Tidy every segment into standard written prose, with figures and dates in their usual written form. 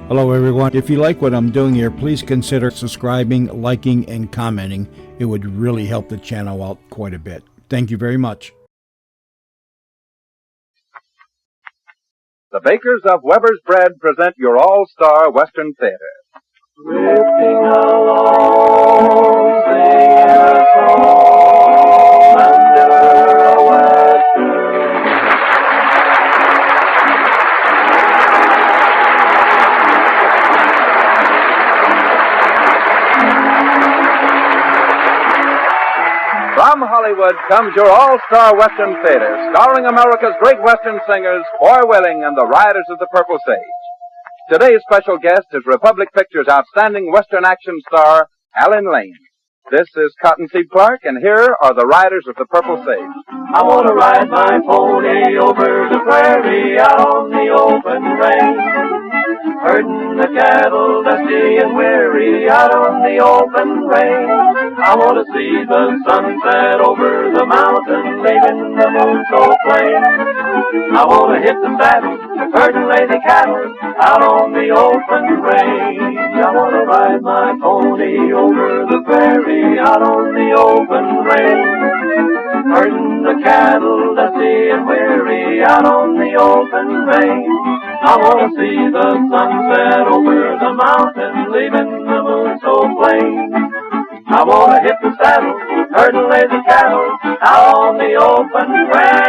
Hello everyone. If you like what I'm doing here, please consider subscribing, liking, and commenting. It would really help the channel out quite a bit. Thank you very much. The bakers of Weber's Bread present your all-star Western Theater. Drifting along, singing a song under a western. From Hollywood comes your all-star Western Theater, starring America's great Western singers, Foy Willing and the Riders of the Purple Sage. Today's special guest is Republic Pictures' outstanding Western action star, Alan Lane. This is Cottonseed Clark, and here are the Riders of the Purple Sage. I want to ride my pony over the prairie out on the open range. Herding the cattle, dusty and weary, out on the open range. I want to see the sunset over the mountain, leaving the moon so plain. I want to hit the saddle, herding lazy cattle, out on the open range. I want to ride my pony over the prairie, out on the open range. Herding the cattle, dusty and weary, out on the open range. I want to see the sunset over the mountain, leaving the moon so plain. I want to hit the saddle, herd the lazy cattle, out on the open range.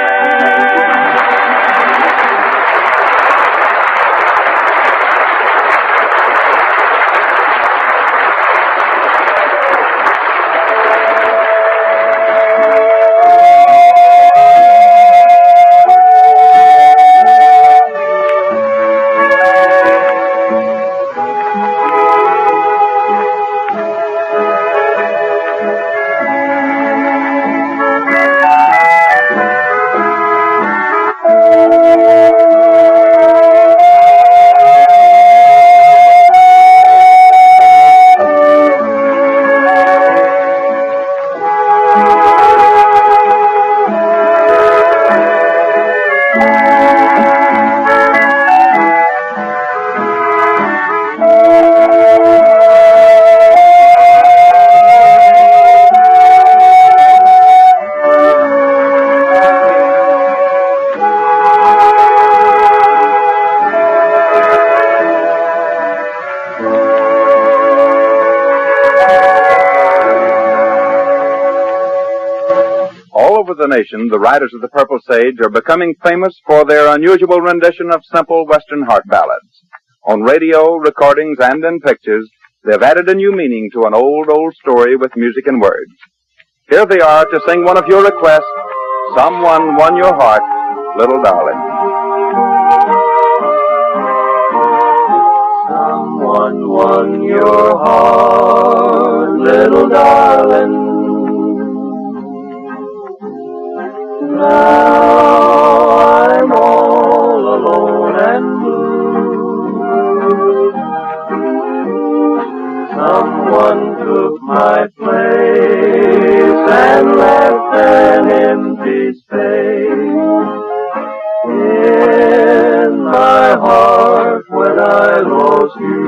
The nation, the Riders of the Purple Sage are becoming famous for their unusual rendition of simple Western heart ballads. On radio, recordings, and in pictures, they've added a new meaning to an old story with music and words. Here they are to sing one of your requests, Someone Won Your Heart, Little Darling. Someone won your heart, little darling. Now I'm all alone and blue. Someone took my place and left an empty space in my heart when I lost you.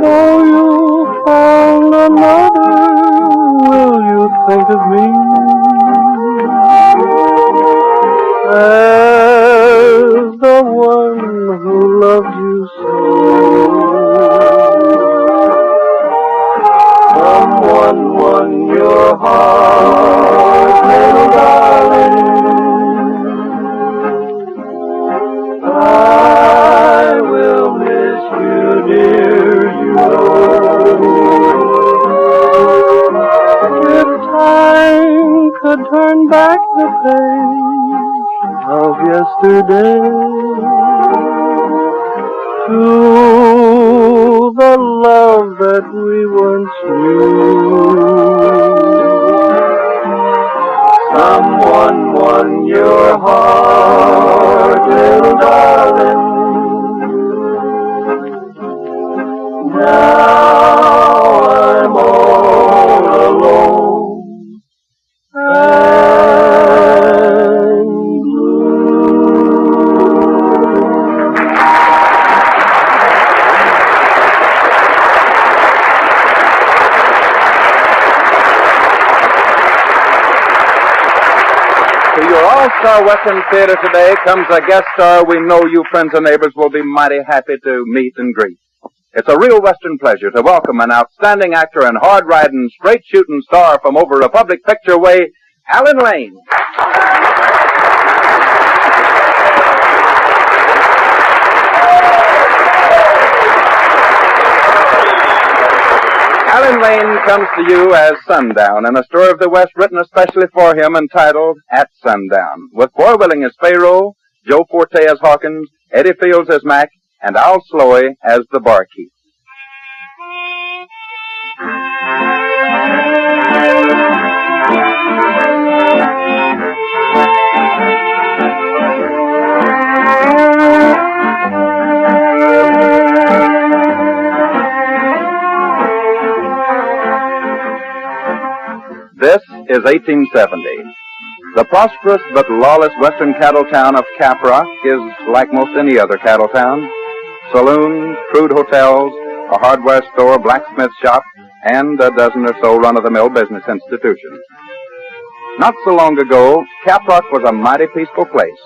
Now you found another, will you think of me as the one who loved you so? Someone won your heart, little darling. I will miss you, dear, you know. Time could turn back the page of yesterday to the love that we once knew. Someone won your heart, little darling. Now I'm all alone and blue. Star Western Theater today comes a guest star we know you friends and neighbors will be mighty happy to meet and greet. It's a real Western pleasure to welcome an outstanding actor and hard-riding, straight-shooting star from over Republic Picture Way, Alan Lane. Alan Lane comes to you as Sundown in a story of the West written especially for him entitled At Sundown, with Boy Willing as Pharaoh, Joe Forte as Hawkins, Eddie Fields as Mac, and Al Sloy as the barkeep. This is 1870. The prosperous but lawless western cattle town of Caprock is like most any other cattle town. Saloons, crude hotels, a hardware store, blacksmith shop, and a dozen or so run-of-the-mill business institutions. Not so long ago, Caprock was a mighty peaceful place,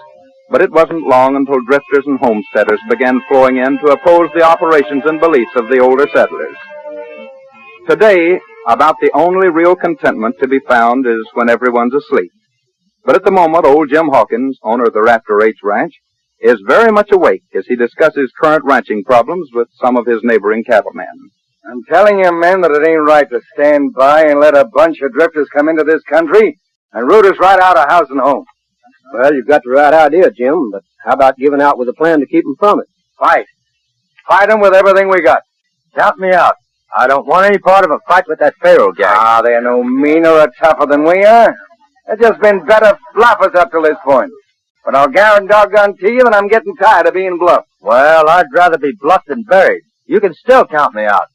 but it wasn't long until drifters and homesteaders began flowing in to oppose the operations and beliefs of the older settlers. Today, about the only real contentment to be found is when everyone's asleep. But at the moment, old Jim Hawkins, owner of the Rafter H Ranch, is very much awake as he discusses current ranching problems with some of his neighboring cattlemen. I'm telling you, men, that it ain't right to stand by and let a bunch of drifters come into this country and root us right out of house and home. Well, you've got the right idea, Jim, but how about giving out with a plan to keep them from it? Fight. Fight 'em with everything we got. Count me out. I don't want any part of a fight with that Pharaoh gang. They're no meaner or tougher than we are. They've just been better bluffers up to this point. But I'll guarantee you that I'm getting tired of being bluffed. Well, I'd rather be bluffed than buried. You can still count me out.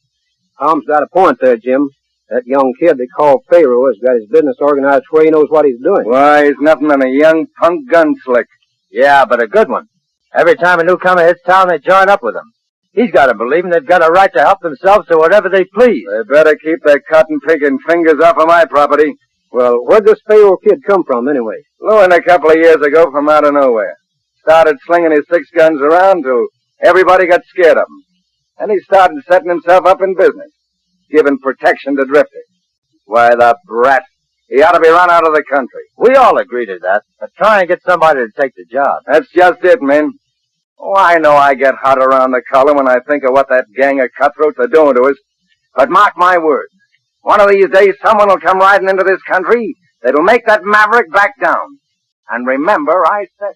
Tom's got a point there, Jim. That young kid they call Pharaoh has got his business organized where he knows what he's doing. Why, he's nothing but a young punk gunslick. Yeah, but a good one. Every time a newcomer hits town, they join up with him. He's got to believe they've got a right to help themselves to whatever they please. They better keep their cotton-picking fingers off of my property. Well, where'd this Pharaoh kid come from, anyway? Flew in a couple of years ago from out of nowhere. Started slinging his 6 guns around till everybody got scared of him. And he started setting himself up in business, giving protection to drifters. Why, the brat. He ought to be run out of the country. We all agree to that, but try and get somebody to take the job. That's just it, men. Oh, I know I get hot around the collar when I think of what that gang of cutthroats are doing to us. But mark my words. One of these days, someone will come riding into this country that'll make that maverick back down. And remember, I said that.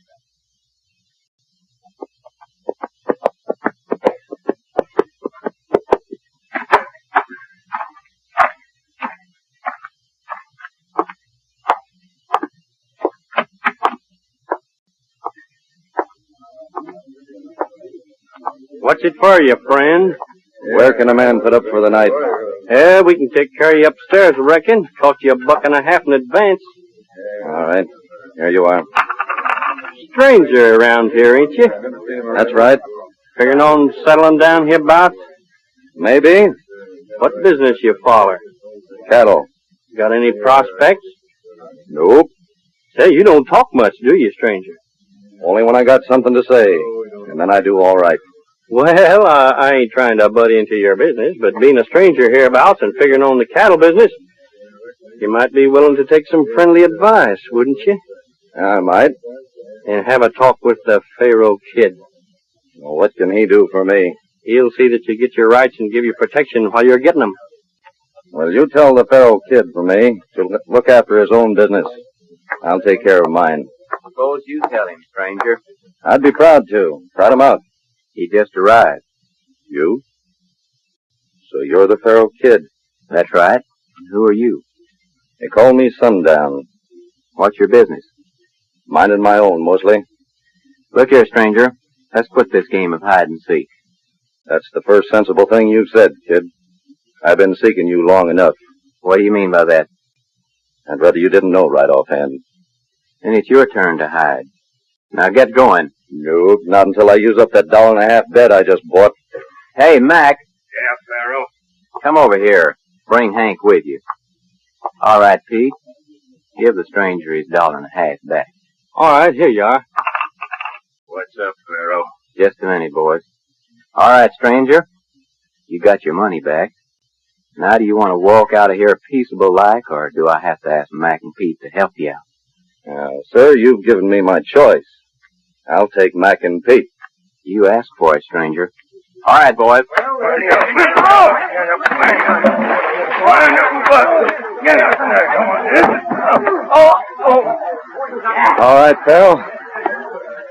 What's it for you, friend? Where can a man put up for the night? We can take care of you upstairs, I reckon. Cost you $1.50 in advance. All right. Here you are. Stranger around here, ain't you? That's right. Figuring on settling down hereabouts? Maybe. What business you follow? Cattle. Got any prospects? Nope. Say, you don't talk much, do you, stranger? Only when I got something to say. And then I do all right. Well, I ain't trying to butt into your business, but being a stranger hereabouts and figuring on the cattle business, you might be willing to take some friendly advice, wouldn't you? I might. And have a talk with the Pharaoh kid. Well, what can he do for me? He'll see that you get your rights and give you protection while you're getting them. Well, you tell the Pharaoh kid for me to look after his own business. I'll take care of mine. Suppose you tell him, stranger. I'd be proud to. Trot him out. He just arrived. You? So you're the Pharaoh kid? That's right. Who are you? They call me Sundown. What's your business? Minding my own, mostly. Look here, stranger. Let's quit this game of hide and seek. That's the first sensible thing you've said, kid. I've been seeking you long enough. What do you mean by that? I'd rather you didn't know right offhand. Then it's your turn to hide. Now get going. Nope, not until I use up that $1.50 bet I just bought. Hey, Mac. Yeah, Pharaoh. Come over here. Bring Hank with you. All right, Pete. Give the stranger his $1.50 back. All right, here you are. What's up, Pharaoh? Just a minute, boys. All right, stranger. You got your money back. Now, do you want to walk out of here peaceable like, or do I have to ask Mac and Pete to help you out? Sir, you've given me my choice. I'll take Mac and Pete. You asked for it, stranger. All right, boys. All right, pal.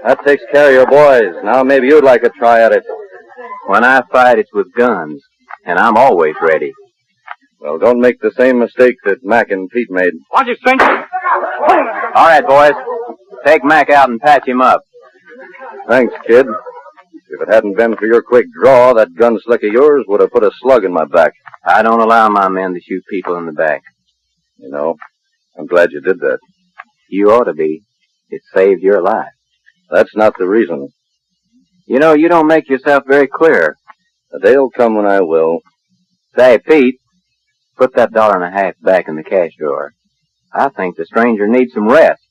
That takes care of your boys. Now maybe you'd like a try at it. When I fight, it's with guns, and I'm always ready. Well, don't make the same mistake that Mac and Pete made. Watch it, stranger. All right, boys. Take Mac out and patch him up. Thanks, kid. If it hadn't been for your quick draw, that gun slick of yours would have put a slug in my back. I don't allow my men to shoot people in the back. You know, I'm glad you did that. You ought to be. It saved your life. That's not the reason. You know, you don't make yourself very clear. The day'll come when I will. Say, Pete, put that $1.50 back in the cash drawer. I think the stranger needs some rest.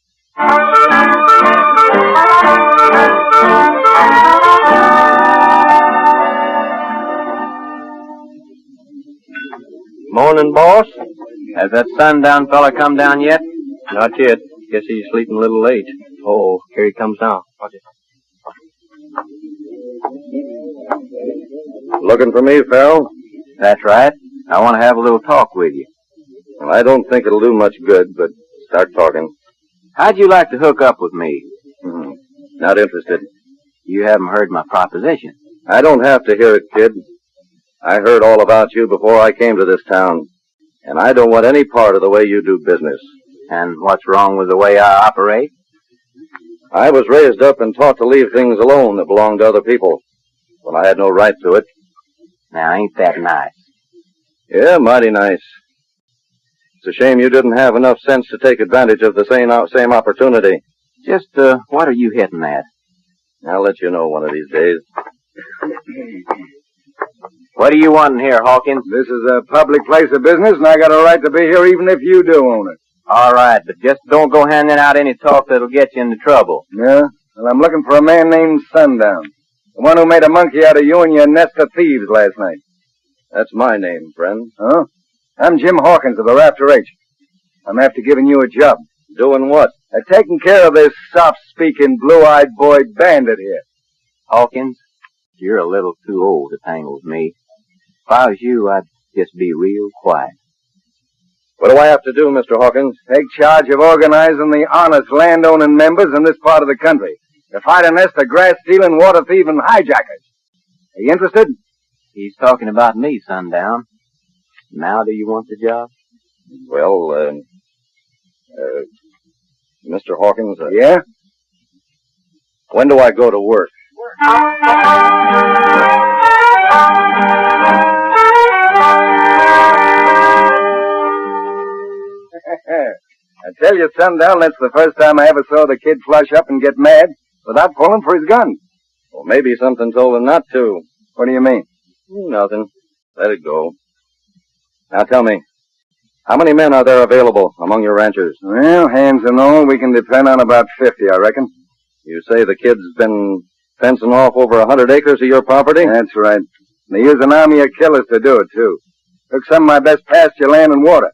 Morning, boss. Has that Sundown fella come down yet? Not yet. Guess he's sleeping a little late. Oh, here he comes now. Watch it. Looking for me, Farrell? That's right. I want to have a little talk with you. Well, I don't think it'll do much good, but start talking. How'd you like to hook up with me? Not interested. You haven't heard my proposition. I don't have to hear it, kid. I heard all about you before I came to this town, and I don't want any part of the way you do business. And what's wrong with the way I operate? I was raised up and taught to leave things alone that belong to other people when I had no right to it. Now, ain't that nice? Yeah, mighty nice. It's a shame you didn't have enough sense to take advantage of the same opportunity. Just, what are you hitting at? I'll let you know one of these days. What are you wanting here, Hawkins? This is a public place of business, and I got a right to be here even if you do own it. All right, but just don't go handing out any talk that'll get you into trouble. Yeah? Well, I'm looking for a man named Sundown. The one who made a monkey out of you and your nest of thieves last night. That's my name, friend. Huh? I'm Jim Hawkins of the Rafter H. I'm after giving you a job. Doing what? Taking care of this soft-speaking, blue-eyed boy bandit here. Hawkins, you're a little too old to tangle with me. If I was you, I'd just be real quiet. What do I have to do, Mr. Hawkins? Take charge of organizing the honest landowning members in this part of the country to fight a nest of grass-stealing, water-thieving hijackers. Are you interested? He's talking about me, Sundown. Now do you want the job? Well, Mr. Hawkins. Yeah? When do I go to work? I tell you, Sundown, that's the first time I ever saw the kid flush up and get mad without pulling for his gun. Well, maybe something told him not to. What do you mean? Nothing. Let it go. Now tell me, how many men are there available among your ranchers? Well, hands and all, we can depend on about 50, I reckon. You say the kid's been fencing off over 100 acres of your property? That's right. They use an army of killers to do it, too. Took some of my best pasture land and water.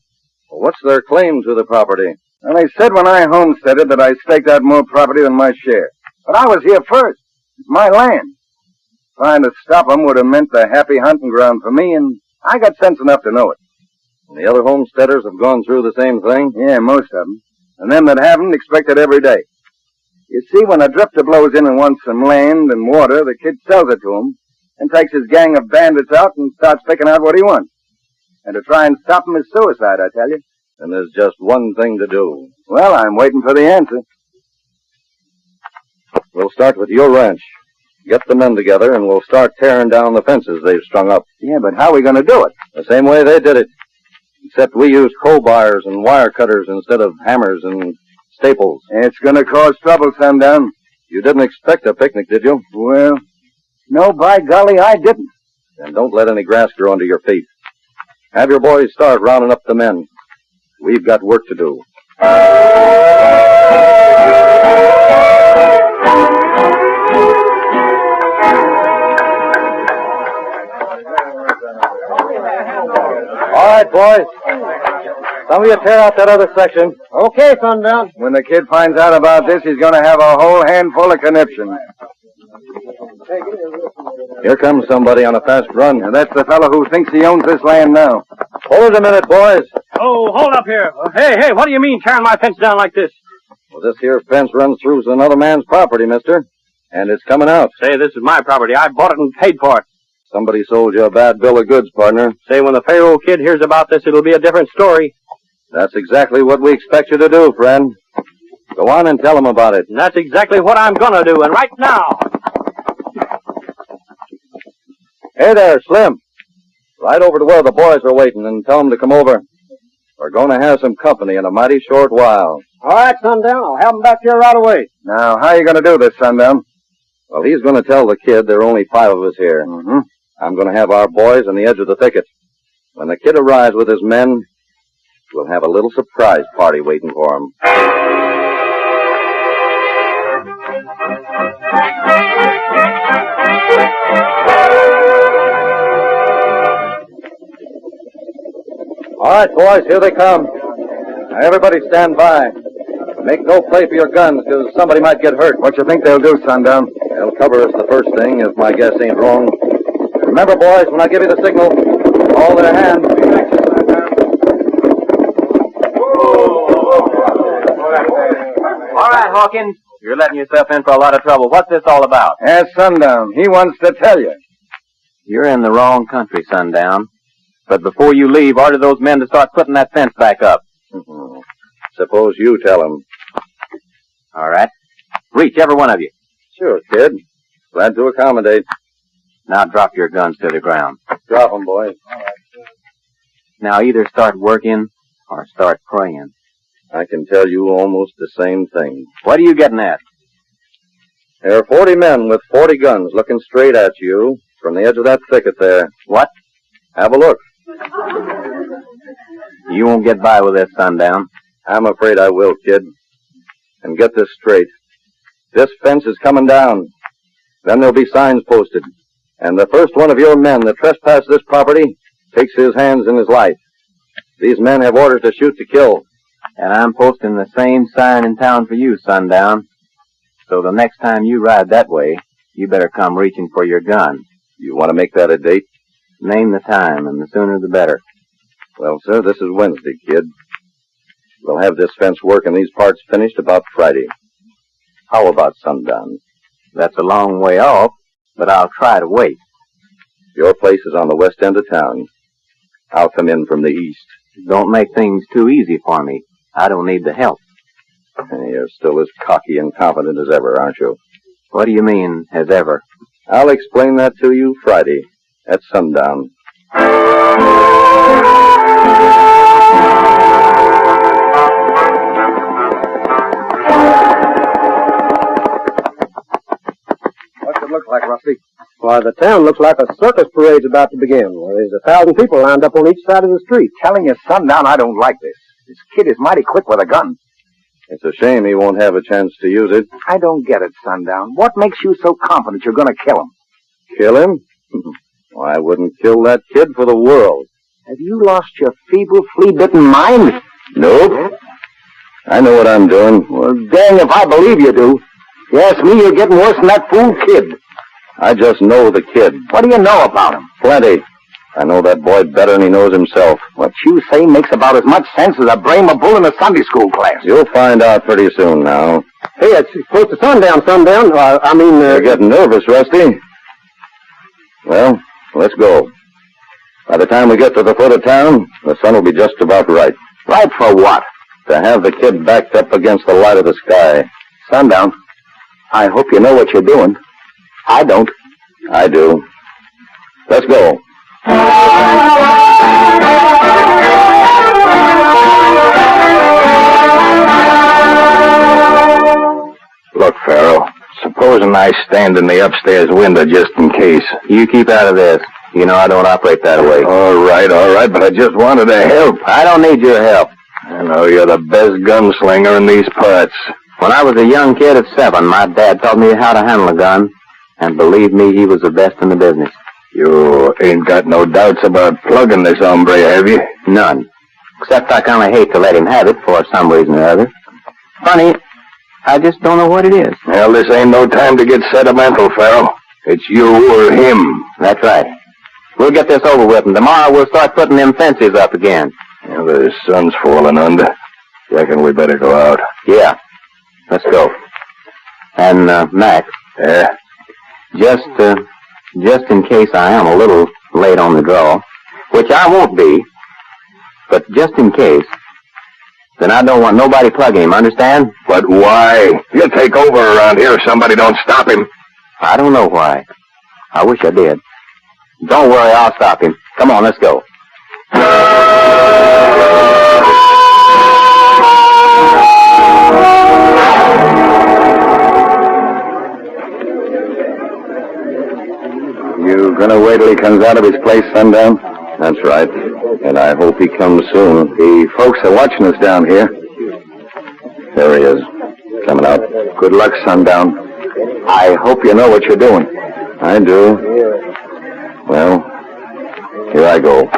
Well, what's their claim to the property? Well, they said when I homesteaded that I staked out more property than my share. But I was here first. It's my land. Trying to stop them would have meant a happy hunting ground for me, and I got sense enough to know it. And the other homesteaders have gone through the same thing? Yeah, most of them. And them that haven't expect it every day. You see, when a drifter blows in and wants some land and water, the kid sells it to him and takes his gang of bandits out and starts picking out what he wants. And to try and stop him is suicide, I tell you. And there's just one thing to do. Well, I'm waiting for the answer. We'll start with your ranch. Get the men together, and we'll start tearing down the fences they've strung up. Yeah, but how are we going to do it? The same way they did it. Except we used crowbars and wire cutters instead of hammers and staples. It's going to cause trouble, Sundown. You didn't expect a picnic, did you? Well, no, by golly, I didn't. Then don't let any grass grow under your feet. Have your boys start rounding up the men. We've got work to do. Some of you tear out that other section. Okay, Sundown. When the kid finds out about this, he's going to have a whole handful of conniption. Here comes somebody on a fast run. And that's the fellow who thinks he owns this land now. Hold it a minute, boys. Oh, hold up here. Hey, what do you mean tearing my fence down like this? Well, this here fence runs through another man's property, mister. And it's coming out. Say, this is my property. I bought it and paid for it. Somebody sold you a bad bill of goods, partner. Say, when the payroll kid hears about this, it'll be a different story. That's exactly what we expect you to do, friend. Go on and tell him about it. And that's exactly what I'm gonna do, and right now. Hey there, Slim. Right over to where the boys are waiting and tell them to come over. We're going to have some company in a mighty short while. All right, Sundown. I'll have them back here right away. Now, how are you going to do this, Sundown? Well, he's going to tell the kid there are only 5 of us here. Mm-hmm. I'm going to have our boys on the edge of the thicket. When the kid arrives with his men, we'll have a little surprise party waiting for him. All right, boys, here they come. Now, everybody stand by. Make no play for your guns, because somebody might get hurt. What you think they'll do, Sundown? They'll cover us the first thing, if my guess ain't wrong. Remember, boys, when I give you the signal, all their hands. All right, Hawkins. You're letting yourself in for a lot of trouble. What's this all about? Ask Sundown. He wants to tell you. You're in the wrong country, Sundown. But before you leave, order those men to start putting that fence back up. Suppose you tell him. All right. Reach, every one of you. Sure, kid. Glad to accommodate. Now drop your guns to the ground. Drop 'em, boys. Now either start working or start praying. I can tell you almost the same thing. What are you getting at? There are 40 men with 40 guns looking straight at you from the edge of that thicket there. What? Have a look. You won't get by with this, Sundown. I'm afraid I will, kid. And get this straight. This fence is coming down. Then there'll be signs posted. And the first one of your men that trespasses this property takes his hands in his life. These men have orders to shoot to kill. And I'm posting the same sign in town for you, Sundown. So the next time you ride that way, you better come reaching for your gun. You want to make that a date? Name the time, and the sooner the better. Well, sir, this is Wednesday, kid. We'll have this fence work and these parts finished about Friday. How about sundown? That's a long way off, but I'll try to wait. Your place is on the west end of town. I'll come in from the east. Don't make things too easy for me. I don't need the help. You're still as cocky and confident as ever, aren't you? What do you mean, as ever? I'll explain that to you Friday at sundown. What's it look like, Rusty? Why, the town looks like a circus parade's about to begin. Well, there's 1,000 people lined up on each side of the street. Telling you, Sundown, I don't like this. This kid is mighty quick with a gun. It's a shame he won't have a chance to use it. I don't get it, Sundown. What makes you so confident you're going to kill him? Kill him? Why, I wouldn't kill that kid for the world. Have you lost your feeble, flea-bitten mind? Nope. I know what I'm doing. Well, dang if I believe you do. If you ask me, you're getting worse than that fool kid. I just know the kid. What do you know about him? Plenty. I know that boy better than he knows himself. What you say makes about as much sense as a brain of bull in a Sunday school class. You'll find out pretty soon now. Hey, it's close to sundown. You're getting nervous, Rusty. Well, let's go. By the time we get to the foot of town, the sun will be just about right. Right for what? To have the kid backed up against the light of the sky. Sundown, I hope you know what you're doing. I don't. I do. Let's go. Look, Pharaoh, supposing I stand in the upstairs window just in case. You keep out of this. You know I don't operate that way. All right, but I just wanted to help. I don't need your help. I know you're the best gunslinger in these parts. When I was a young kid of 7, my dad taught me how to handle a gun. And believe me, he was the best in the business. You ain't got no doubts about plugging this hombre, have you? None. Except I kind of hate to let him have it for some reason or other. Funny, I just don't know what it is. Well, this ain't no time to get sentimental, Farrell. It's you or him. That's right. We'll get this over with, and tomorrow we'll start putting them fences up again. Yeah, the sun's falling under. Reckon we better go out. Yeah, let's go. And, Mac. Yeah? Just in case I am a little late on the draw, which I won't be, but just in case, then I don't want nobody plugging him, understand? But why? He'll take over around here if somebody don't stop him. I don't know why. I wish I did. Don't worry, I'll stop him. Come on, let's go. You gonna wait till he comes out of his place, Sundown? That's right. And I hope he comes soon. The folks are watching us down here. There he is. Coming out. Good luck, Sundown. I hope you know what you're doing. I do. Well, here I go.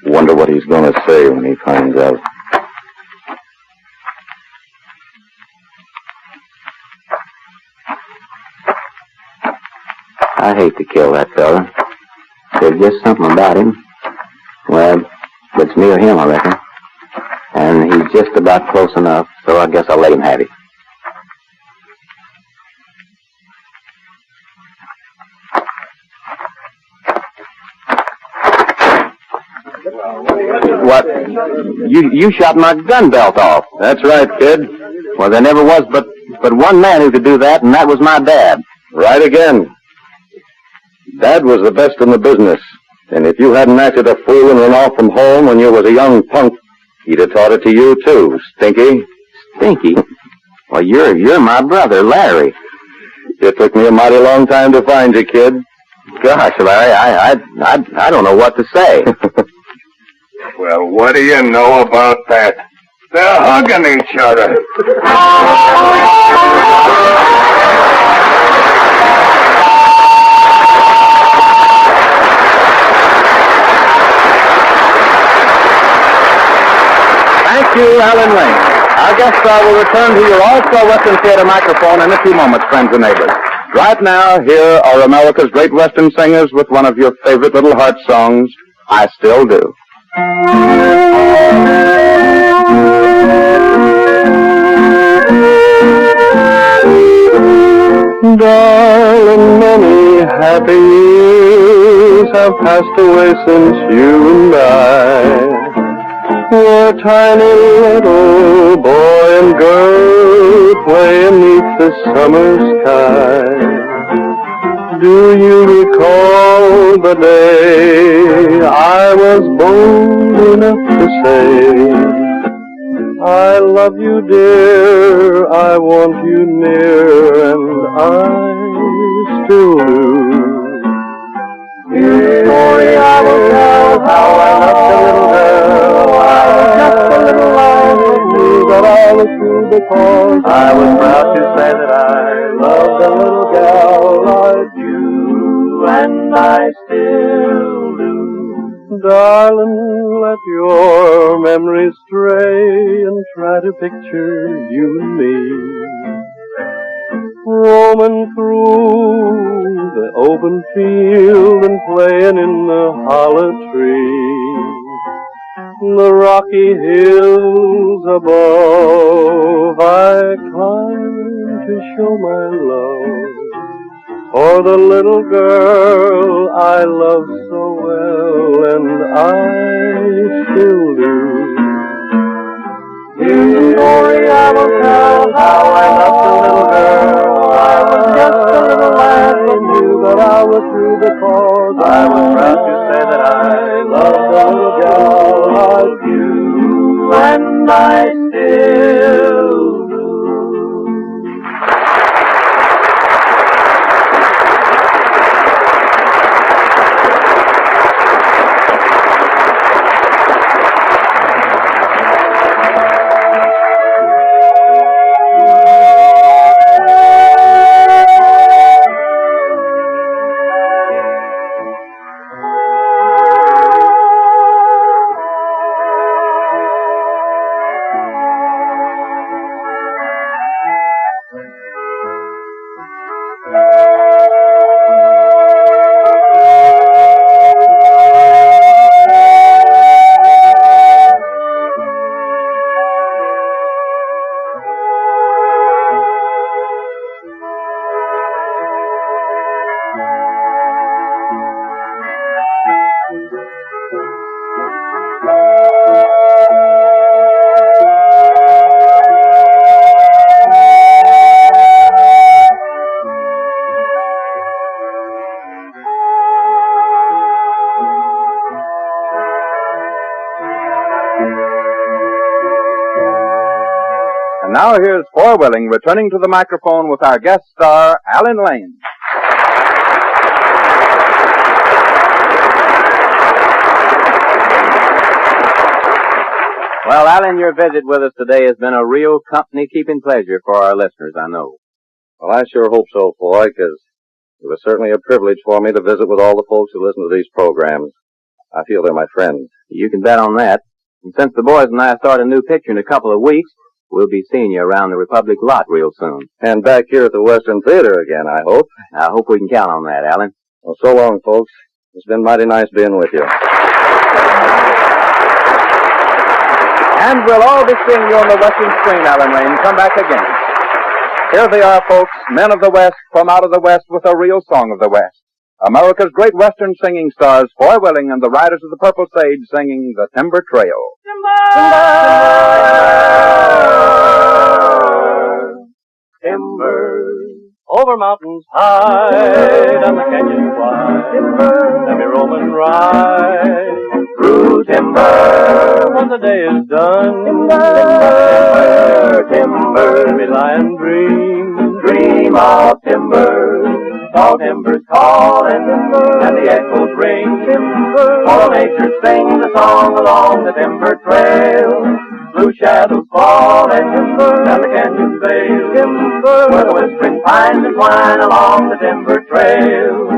Wonder what he's gonna say when he finds out. I hate to kill that fella. There's just something about him. Well, it's me or him, I reckon. And he's just about close enough, so I guess I'll let him have it. What? You shot my gun belt off. That's right, kid. Well, there never was but one man who could do that, and that was my dad. Right again. Dad was the best in the business. And if you hadn't acted a fool and run off from home when you was a young punk, he'd have taught it to you, too, Stinky. Stinky? Well, you're my brother, Larry. It took me a mighty long time to find you, kid. Gosh, Larry, I don't know what to say. Well, what do you know about that? They're hugging each other. Thank you, Alan Lane. Our guest star will return to your All-Star Western Theater microphone in a few moments, friends and neighbors. Right now, here are America's great Western singers with one of your favorite little heart songs, I Still Do. Darling, many happy years have passed away since you and I were a tiny little boy and girl playing neath the summer sky. Do you recall the day I was bold enough to say, I love you, dear, I want you near, and I still do. Here's a story I will tell, how I loved the little girl. I was just a little lad who knew that I was true because I was proud to say that I loved the little girl like you, and I still do. Darling, let your memory stray and try to picture you and me roaming through the open field and playing in the hollow tree. The rocky hills above I climb to show my love for the little girl I love so well, and I still do. Here's a story I will tell, how I loved the little girl. I was just a little lad, but knew that I was true because I was proud to say that I loved the little girl like you, and I still do. now here's Foy Willing returning to the microphone with our guest star, Alan Lane. Well, Alan, your visit with us today has been a real company-keeping pleasure for our listeners, I know. Well, I sure hope so, Foy, because it was certainly a privilege for me to visit with all the folks who listen to these programs. I feel they're my friends. You can bet on that. And since the boys and I start a new picture in a couple of weeks, we'll be seeing you around the Republic lot real soon. And back here at the Western Theater again, I hope. I hope we can count on that, Alan. Well, so long, folks. It's been mighty nice being with you. And we'll all be seeing you on the Western screen, Alan Lane. Come back again. Here they are, folks, men of the West from out of the West with a real song of the West. America's great Western singing stars, Foy Willing and the Riders of the Purple Sage, singing The Timber Trail. Timber! Timber! Over mountains high, down the canyon wide, timber, let me roam and ride. Through timber, when the day is done, timber, timber, let me lie and dream of timber. Tall timbers calling, and the echoes ring. All nature sings a song along the timber trail. Blue shadows falling, and the canyon veil, where the whispering pines entwine along the timber trail.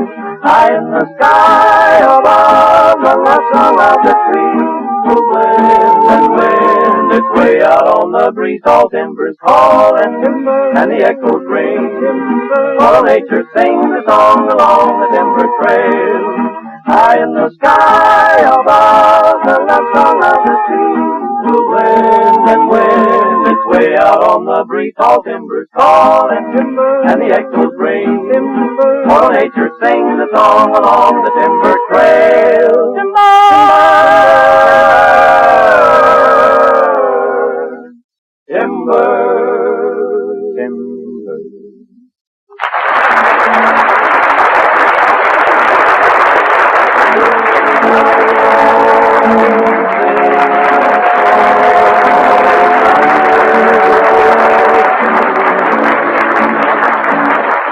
High in the sky above, the love song of the trees will blend and wind its way out on the breeze. Tall timbers calling, and the echoes ring. All nature sings a song along the timber trail. High in the sky above, the love song of the trees will blend and wind its way out on the breeze. Tall timbers calling, and the echoes ring. All nature sings a song along the timber trail. Timber! Timber!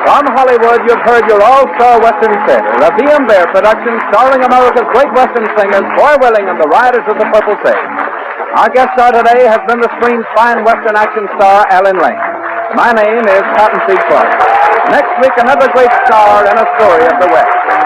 From Hollywood, you've heard your all-star Western theater, a V.M. Bear production starring America's great Western singers, Foy Willing and the Riders of the Purple Sage. Our guest star today has been the screen's fine Western action star, Alan Lane. My name is Cottonseed Clark. Next week, another great star and a story of the West.